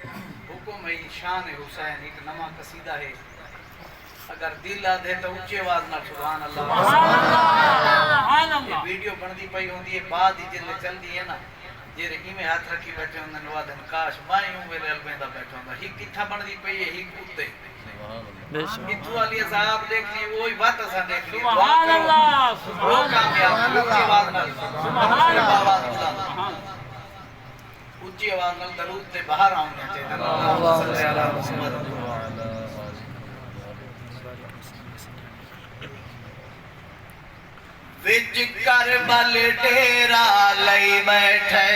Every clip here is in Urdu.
حکم ہے شان حسین ایک نما قصیدہ ہے اگر دل آدھے تو اچھے آواز نہ سبحان اللہ یہ ویڈیو بندی پئی ہوندی ہے بعد ہی جلے چل دی ہے نا جی رہی میں ہاتھ رکھی بیٹھے ہوندے نوادن کاش مائیں ہوں میرے البیندہ بیٹھے ہوندہ ہی کتھا بندی پئی ہے ہی کتے اتو والی صاحب دیکھ لی وہی بات اسا دیکھ لی سبحان اللہ وہ کامیاب اچھی آواز نہ سبحان اللہ اچھی آواز نہ درود تے باہر آؤں گے چاہتے اللہ صلی اللہ وسلم وچ کربل ڈیرا لئی بیٹھے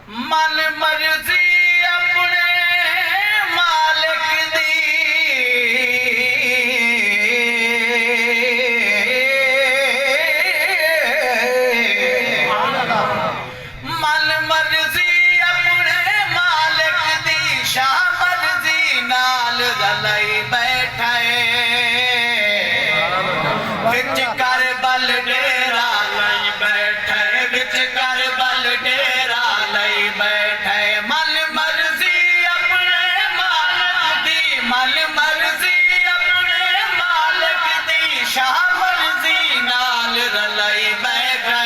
من مرضی اپنے مالک دی من مرضی اپنے مالک دی شاہ مرضی نال رلئی بیٹھے وچ کربل ڈیرا لئی بیٹھے وچ کربل ڈیرا لئی بیٹھے من مرضی اپنے مالک دی من مرضی اپنے مالک دی شاہ مرضی نال رلئی بیٹھے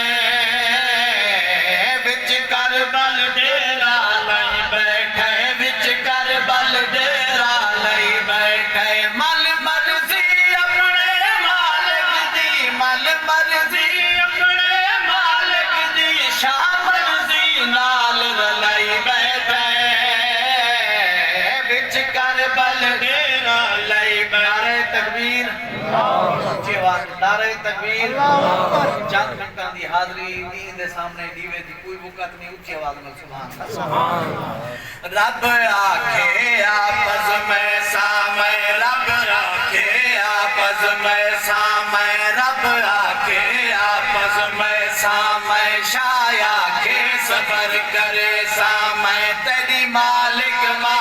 وچ کربل ڈیرا لئی بیٹھے وچ کربل ڈیرا لئی بیٹھے من مرضی اپنے مالک دی من مرضی اپنے مالک دی شاہ مرضی نال رلئی بیٹھے وچ کربل ڈیرا لئی بیٹھے نعرہ تکبیر اونچی آواز نعرہ تکبیر چند منٹاں دی حاضری دین دے سامنے دیوے دی کوئی وقت نہیں اونچی آواز میں سبحان اللہ رب آکھے آپس میں سامے رب آکھے آپس میں سامے رب آکھے آپس میں سامے شاہ آکھے سفر کرے سامے تیری مالک مالک